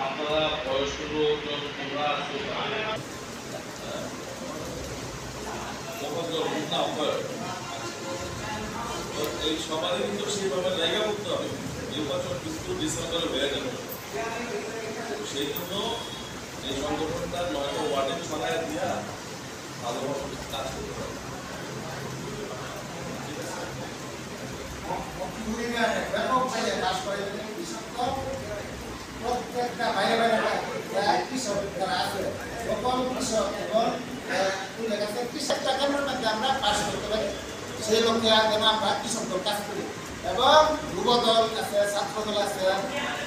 আপনারা বয়স্ক লোক তোমরা এই সবারই কিন্তু সেইভাবে জায়গা করতে হবে। নির্বাচন কিন্তু ডিসেম্বরে হয়ে যাবে, সেই জন্য এই সংগঠনটা 9টা ওয়ার্ডে ছড়ায় দিয়া ভালোভাবে কাজ করতে হবে। প্রত্যেকটা বাইরে বাইরে কৃষক যারা আছে সকল কৃষক এবং কৃষকটা কেন্দ্রের মধ্যে আমরা পাস করতে পারি, সেই লক্ষ্যে যেন আমরা কৃষক দল কাজ করি। এবং যুব দল আছে, ছাত্র দল আছে,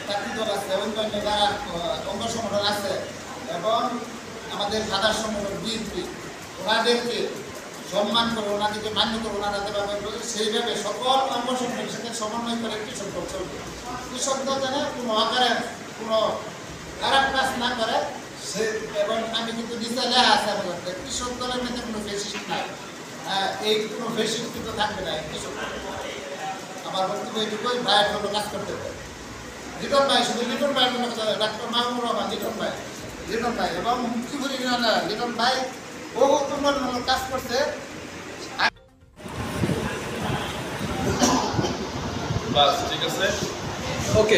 চাকরি দল আছে, অন্যান্য যারা অঙ্গ সংগঠন আছে এবং আমাদের সাধারণ সংগঠন বিএনপি, ওনাদেরকে সম্মান করে, ওনাদেরকে মান্য করে, ওনারা যেভাবে সেইভাবে সকল অঙ্গ সংগঠনের সাথে সমন্বয় করে কৃষক দল চলবে। কৃষক দল যেন কোনো আকারে কোনো খারাপ কাজ না করে সে, এবং আমি কিন্তু নিচে লেখা আছে আমাদের কৃষক দলের মধ্যে কোনো ফেসিস্ট নাই, এই কোনো ফেসিস্ট কিন্তু থাকবে না কৃষক দল। আমার বক্তব্য এইটুকুই, ভাইয়ের জন্য কাজ করতে হবে। লিটন ভাই, শুধু লিটন ভাইয়ের জন্য কথা, ডাক্তার মাহমুদ রহমান লিটন ভাই এবং মুক্তিপুরি লিটন ভাই বহু উন্নয়নমূলক কাজ করছে। বাস ঠিক আছে, ওকে।